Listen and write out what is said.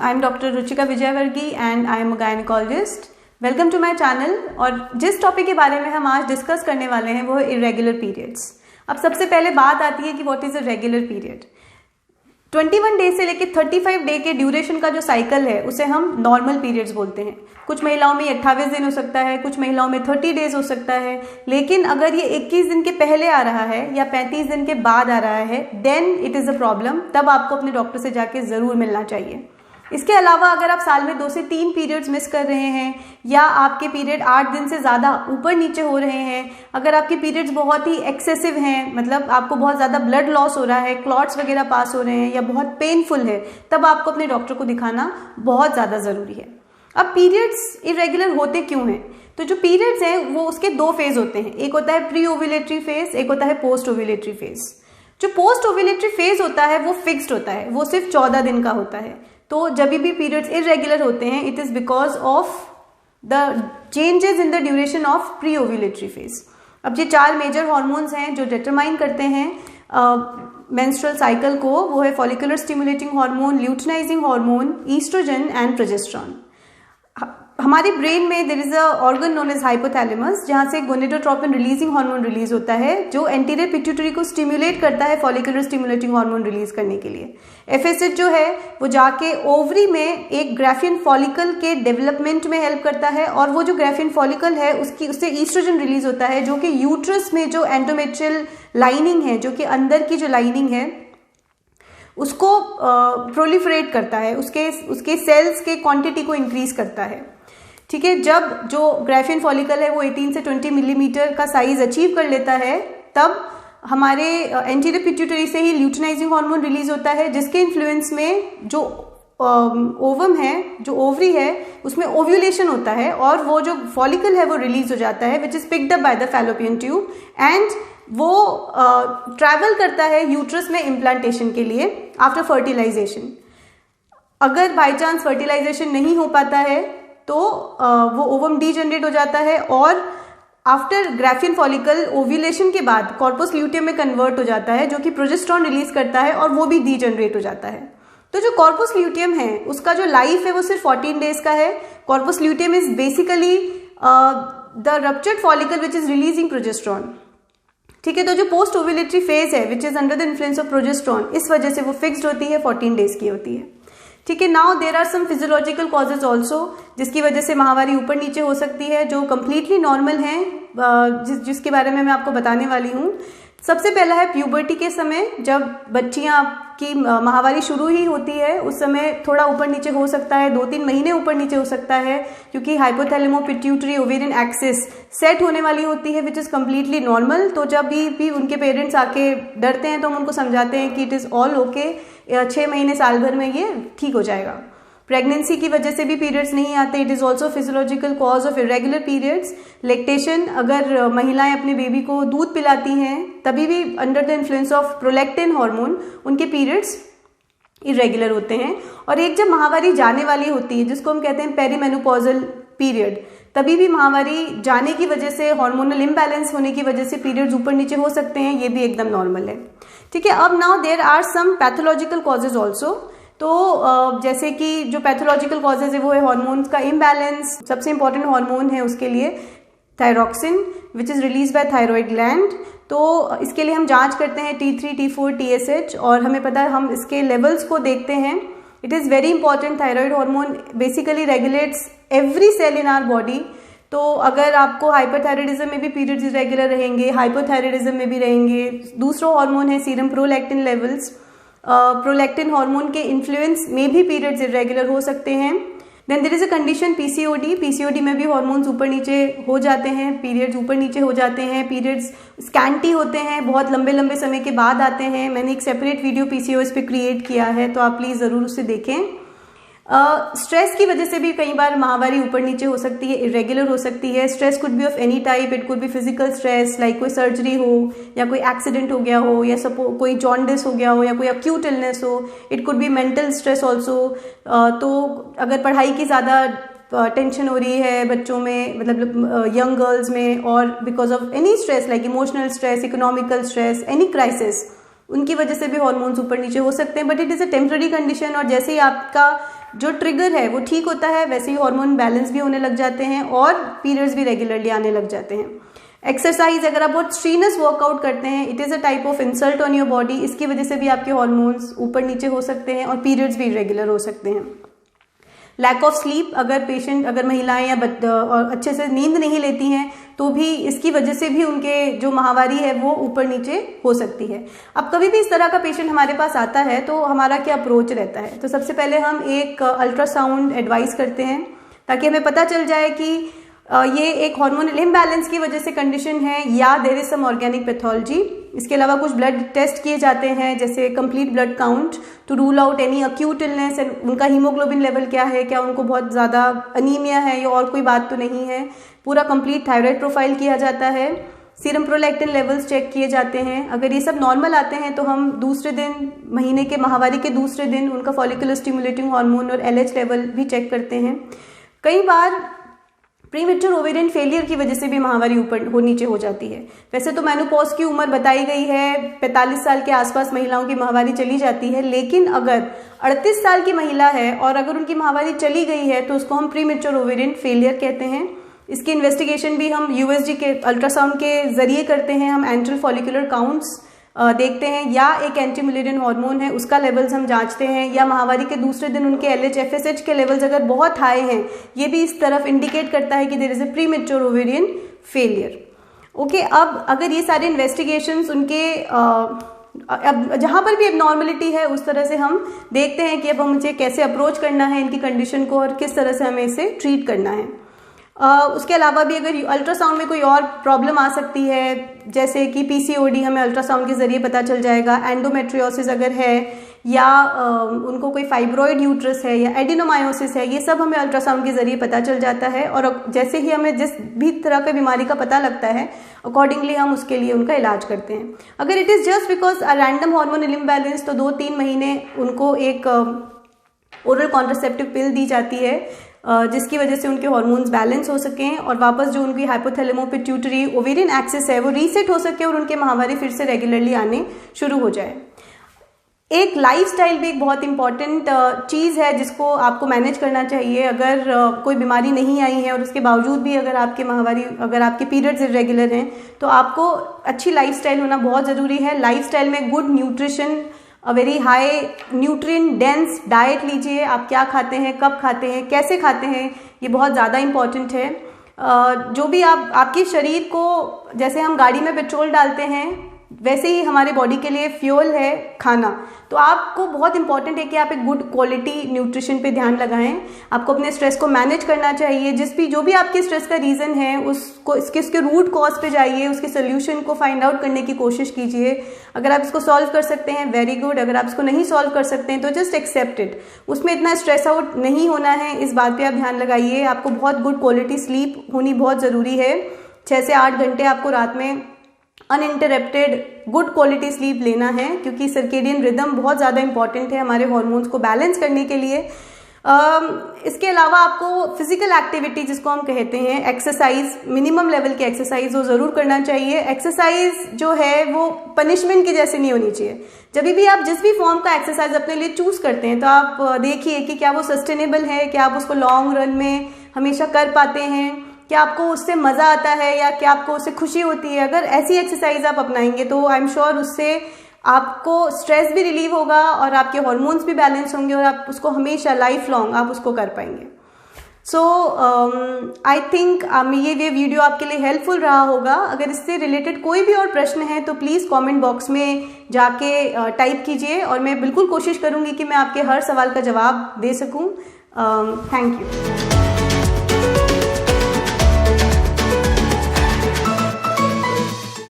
I am Dr. Ruchika Vijayvargi and I am a gynecologist. Welcome to my channel. और जिस topic के बारे में हम आज डिस्कस करने वाले हैं वो है इरेगुलर पीरियड्स। अब सबसे पहले बात आती है कि what is a regular period. 21 day से लेकर 35 डे के ड्यूरेशन का जो साइकिल है उसे हम नॉर्मल पीरियड्स बोलते हैं। कुछ महिलाओं में 28 दिन हो सकता है, कुछ महिलाओं में 30 डेज हो सकता है, लेकिन अगर ये 21 दिन के पहले आ रहा है या 35 दिन के बाद आ रहा है then it is a problem. तब आपको अपने डॉक्टर से जाके ज़रूर मिलना चाहिए। इसके अलावा अगर आप साल में 2 से 3 पीरियड्स मिस कर रहे हैं या आपके पीरियड 8 दिन से ज़्यादा ऊपर नीचे हो रहे हैं, अगर आपके पीरियड्स बहुत ही एक्सेसिव हैं, मतलब आपको बहुत ज़्यादा ब्लड लॉस हो रहा है, क्लॉट्स वगैरह पास हो रहे हैं या बहुत पेनफुल है, तब आपको अपने डॉक्टर को दिखाना बहुत ज़्यादा ज़रूरी है। अब पीरियड्स इरेगुलर होते क्यों हैं? तो जो पीरियड्स हैं वो उसके 2 फेज होते हैं। एक होता है प्री ओव्यूलेटरी फेज, एक होता है पोस्ट ओव्यूलेटरी फेज। जो पोस्ट ओव्यूलेटरी फेज होता है वो फिक्स्ड होता है, वो सिर्फ 14 दिन का होता है। तो जब भी पीरियड्स इरेगुलर होते हैं it is because of the changes in the duration of pre ovulatory phase. अब ये 4 मेजर हॉर्मोन्स हैं जो डिटरमाइन करते हैं मेंस्ट्रुअल साइकिल को। वो है follicular stimulating hormone, luteinizing hormone, oestrogen and progesterone. हमारी ब्रेन में there is a organ known as hypothalamus, जहां से गोनेडोट्रोपिन रिलीजिंग हार्मोन रिलीज होता है जो एंटीरियर पिट्यूटरी को स्टिमुलेट करता है फॉलिकुलर स्टिमुलेटिंग हार्मोन रिलीज करने के लिए। एफएसएच जो है वो जाके ओवरी में एक ग्राफियन फॉलिकल के डेवलपमेंट में हेल्प करता है, और वो जो ग्राफियन फॉलिकल है उससे ईस्ट्रोजन रिलीज होता है जो कि यूट्रस में जो एंडोमेट्रियल लाइनिंग है, जो कि अंदर की जो लाइनिंग है उसको प्रोलिफरेट करता है, उसके सेल्स के क्वांटिटी को इंक्रीज करता है। ठीक है, जब जो ग्राफियन फॉलिकल है वो 18 से 20 मिलीमीटर का साइज अचीव कर लेता है तब हमारे एंटीरियर पिट्यूटरी से ही ल्यूटिनाइजिंग हार्मोन रिलीज होता है, जिसके इन्फ्लुएंस में जो ओवम है, जो ओवरी है, उसमें ओव्यूलेशन होता है और वो जो फॉलिकल है वो रिलीज हो जाता है which is picked up by the fallopian tube and वो ट्रैवल करता है यूट्रस में इम्प्लांटेशन के लिए आफ्टर फर्टिलाइजेशन। अगर बाई चांस फर्टिलाइजेशन नहीं हो पाता है तो वो ओवम डीजनरेट हो जाता है और आफ्टर ग्राफियन फॉलिकल ओव्यूलेशन के बाद कॉर्पस ल्यूटियम में कन्वर्ट हो जाता है जो कि प्रोजेस्टेरॉन रिलीज करता है और वो भी डीजनरेट हो जाता है। तो जो कॉर्पस ल्यूटियम है उसका जो लाइफ है वो सिर्फ 14 डेज का है। Corpus luteum is basically the ruptured follicle which is releasing progesterone. ठीक है, तो जो पोस्ट ओव्यूलेटरी फेज है which is under the influence of progesterone, इस वजह से वो फिक्स्ड होती है, 14 डेज की होती है। ठीक है, now there are some physiological causes also जिसकी वजह से माहवारी ऊपर नीचे हो सकती है, जो कम्प्लीटली नॉर्मल हैं, जिसके बारे में मैं आपको बताने वाली हूँ। सबसे पहला है प्यूबर्टी के समय, जब बच्चियाँ की माहवारी शुरू ही होती है उस समय थोड़ा ऊपर नीचे हो सकता है, 2-3 महीने ऊपर नीचे हो सकता है, क्योंकि हाइपोथैलेमो पिट्यूटरी ओवेरियन एक्सिस सेट होने वाली होती है विच इज़ कम्प्लीटली नॉर्मल। तो जब भी उनके पेरेंट्स आके डरते हैं तो हम उनको समझाते हैं कि इट इज़ ऑल ओके, 6 महीने साल भर में ये ठीक हो जाएगा। प्रेगनेंसी की वजह से भी पीरियड्स नहीं आते, it is also physiological cause of irregular periods. Lactation, अगर महिलाएं अपने बेबी को दूध पिलाती हैं तभी भी under the influence of prolactin hormone उनके पीरियड्स इरेगुलर होते हैं। और एक जब माहवारी जाने वाली होती है जिसको हम कहते हैं पेरीमेनोपॉजल पीरियड, तभी भी माहवारी जाने की वजह से, हार्मोनल इम्बैलेंस होने की वजह से पीरियड्स ऊपर नीचे हो सकते हैं, ये भी एकदम नॉर्मल है। ठीक है, अब now there are some pathological causes also. तो जैसे कि जो पैथोलॉजिकल कॉजेज है वो है हार्मोन्स का इम्बैलेंस। सबसे इंपॉर्टेंट हार्मोन है उसके लिए thyroxine which is release by thyroid gland. तो इसके लिए हम जांच करते हैं T3, T4, TSH, और हमें पता है हम इसके लेवल्स को देखते हैं। It is very important. Thyroid hormone basically regulates every cell in our body. तो अगर आपको हाइपरथायरॉयडिज्म में भी पीरियड्स इरेगुलर रहेंगे, हाइपोथायरॉयडिज्म में भी रहेंगे। दूसरा हार्मोन है serum prolactin levels. Prolactin hormone के इन्फ्लुएंस में भी पीरियड्स इरेगुलर हो सकते हैं। Then there is a condition PCOD. PCOD में भी हार्मोन्स ऊपर नीचे हो जाते हैं, पीरियड्स ऊपर नीचे हो जाते हैं, पीरियड्स स्कैंटी होते हैं, बहुत लंबे लंबे समय के बाद आते हैं। मैंने एक सेपरेट वीडियो पीसीओएस पे क्रिएट किया है, तो आप प्लीज़ ज़रूर उसे देखें। स्ट्रेस की वजह से भी कई बार माहवारी ऊपर नीचे हो सकती है, इरेगुलर हो सकती है। Stress could be of any type, it could be physical stress like कोई सर्जरी हो या कोई एक्सीडेंट हो गया हो या कोई जॉन्डिस हो गया हो या कोई एक्यूट इलनेस हो। It could be mental stress also. तो अगर पढ़ाई की ज़्यादा टेंशन हो रही है बच्चों में, मतलब यंग गर्ल्स में, और because of any stress like emotional stress, economical stress, any crisis, उनकी वजह से भी हार्मोन्स ऊपर नीचे हो सकते हैं। But it is a temporary condition, और जैसे ही आपका जो ट्रिगर है वो ठीक होता है, वैसे ही हार्मोन बैलेंस भी होने लग जाते हैं और पीरियड्स भी रेगुलरली आने लग जाते हैं। एक्सरसाइज, अगर आप बहुत स्ट्रीनस वर्कआउट करते हैं, it is a type of insult on your body, इसकी वजह से भी आपके हार्मोन्स ऊपर नीचे हो सकते हैं और पीरियड्स भी इरेगुलर हो सकते हैं। लैक ऑफ स्लीप, अगर महिलाएं या और अच्छे से नींद नहीं लेती हैं तो भी इसकी वजह से भी उनके जो माहवारी है वो ऊपर नीचे हो सकती है। अब कभी भी इस तरह का पेशेंट हमारे पास आता है तो हमारा क्या अप्रोच रहता है, तो सबसे पहले हम एक अल्ट्रासाउंड एडवाइस करते हैं ताकि हमें पता चल जाए कि ये एक हार्मोनल इम्बैलेंस की वजह से कंडीशन है या there is some organic pathology. इसके अलावा कुछ ब्लड टेस्ट किए जाते हैं जैसे complete blood count to rule out any acute illness, उनका हीमोग्लोबिन लेवल क्या है, क्या उनको बहुत ज़्यादा अनीमिया है या और कोई बात तो नहीं है। पूरा कंप्लीट थायराइड प्रोफाइल किया जाता है, सीरम प्रोलैक्टिन लेवल्स चेक किए जाते हैं। अगर ये सब नॉर्मल आते हैं तो हम दूसरे दिन, महीने के माहवारी के दूसरे दिन उनका फॉलिकुलर स्टिमुलेटिंग हार्मोन और LH लेवल भी चेक करते हैं। कई बार प्रीमेच्योर ओवेरियन फेलियर की वजह से भी माहवारी ऊपर नीचे हो जाती है। वैसे तो मेनोपॉज की उम्र बताई गई है 45 साल के आसपास महिलाओं की माहवारी चली जाती है, लेकिन अगर 38 साल की महिला है और अगर उनकी माहवारी चली गई है तो उसको हम प्रीमेच्योर ओवेरियन फेलियर कहते हैं। इसकी इन्वेस्टिगेशन भी हम USG के अल्ट्रासाउंड के जरिए करते हैं। हम एंट्रल फॉलिकुलर काउंट्स देखते हैं या एक एंटी मुलेरियन हार्मोन है उसका लेवल्स हम जांचते हैं, या माहवारी के दूसरे दिन उनके LH FSH के लेवल्स अगर बहुत हाई हैं, ये भी इस तरफ इंडिकेट करता है कि there is a premature ovarian failure. Okay, अब अगर ये सारे इन्वेस्टिगेशंस उनके अब जहाँ पर भी एबनॉर्मलिटी है उस तरह से हम देखते हैं कि अब मुझे कैसे अप्रोच करना है इनकी कंडीशन को और किस तरह से हमें इसे ट्रीट करना है। उसके अलावा भी अगर अल्ट्रासाउंड में कोई और प्रॉब्लम आ सकती है जैसे कि PCOD हमें अल्ट्रासाउंड के जरिए पता चल जाएगा, एंडोमेट्रियोसिस अगर है या उनको कोई फाइब्रॉइड यूट्रस है या एडिनोमायोसिस है, ये सब हमें अल्ट्रासाउंड के जरिए पता चल जाता है। और जैसे ही हमें जिस भी तरह की बीमारी का पता लगता है अकॉर्डिंगली हम उसके लिए उनका इलाज करते हैं। अगर it is just because a random hormonal imbalance तो 2-3 महीने उनको एक ओरल कॉन्ट्रासेप्टिव पिल दी जाती है जिसकी वजह से उनके हार्मोन्स बैलेंस हो सकें और वापस जो उनकी हाइपोथैलेमो-पिट्यूटरी ओवेरियन एक्सिस है वो रीसेट हो सके और उनके माहवारी फिर से रेगुलरली आने शुरू हो जाए। एक लाइफस्टाइल भी एक बहुत इंपॉर्टेंट चीज़ है जिसको आपको मैनेज करना चाहिए। अगर कोई बीमारी नहीं आई है और उसके बावजूद भी अगर आपके पीरियड्स इरेगुलर हैं तो आपको अच्छी लाइफस्टाइल होना बहुत ज़रूरी है। लाइफस्टाइल में good nutrition, a very high nutrient dense diet लीजिए। आप क्या खाते हैं, कब खाते हैं, कैसे खाते हैं, ये बहुत ज़्यादा इम्पॉर्टेंट है। जो भी आपके शरीर को, जैसे हम गाड़ी में पेट्रोल डालते हैं वैसे ही हमारे बॉडी के लिए फ्यूल है खाना, तो आपको बहुत इंपॉर्टेंट है कि आप एक गुड क्वालिटी न्यूट्रिशन पे ध्यान लगाएं। आपको अपने स्ट्रेस को मैनेज करना चाहिए। जो भी आपके स्ट्रेस का रीज़न है उसको उसके रूट कॉज पे जाइए, उसके सोल्यूशन को फाइंड आउट करने की कोशिश कीजिए। अगर आप इसको सॉल्व कर सकते हैं वेरी गुड, अगर आप इसको नहीं सॉल्व कर सकते हैं तो जस्ट एक्सेप्ट इट। उसमें इतना स्ट्रेस आउट नहीं होना है, इस बात पर आप ध्यान लगाइए। आपको बहुत गुड क्वालिटी स्लीप होनी बहुत ज़रूरी है। 6 से 8 घंटे आपको रात में अनइंटरप्टेड गुड क्वालिटी स्लीप लेना है क्योंकि सर्केडियन रिदम बहुत ज़्यादा इंपॉर्टेंट है हमारे हार्मोन्स को बैलेंस करने के लिए। इसके अलावा आपको फिजिकल एक्टिविटी जिसको हम कहते हैं एक्सरसाइज, मिनिमम लेवल की एक्सरसाइज वो ज़रूर करना चाहिए। एक्सरसाइज जो है वो पनिशमेंट की जैसे नहीं होनी चाहिए। जब भी आप जिस भी फॉर्म का एक्सरसाइज अपने लिए चूज करते हैं तो आप देखिए कि क्या वो सस्टेनेबल है, क्या आप उसको लॉन्ग रन में हमेशा कर पाते हैं, क्या आपको उससे मज़ा आता है या क्या आपको उससे खुशी होती है। अगर ऐसी एक्सरसाइज आप अपनाएंगे तो आई एम श्योर उससे आपको स्ट्रेस भी रिलीव होगा और आपके हार्मोन्स भी बैलेंस होंगे और आप उसको हमेशा लाइफ लॉन्ग आप उसको कर पाएंगे। सो आई थिंक ये वीडियो आपके लिए हेल्पफुल रहा होगा। अगर इससे रिलेटेड कोई भी और प्रश्न है तो प्लीज़ कमेंट बॉक्स में जाके टाइप कीजिए और मैं बिल्कुल कोशिश करूँगी कि मैं आपके हर सवाल का जवाब दे सकूँ। Thank you.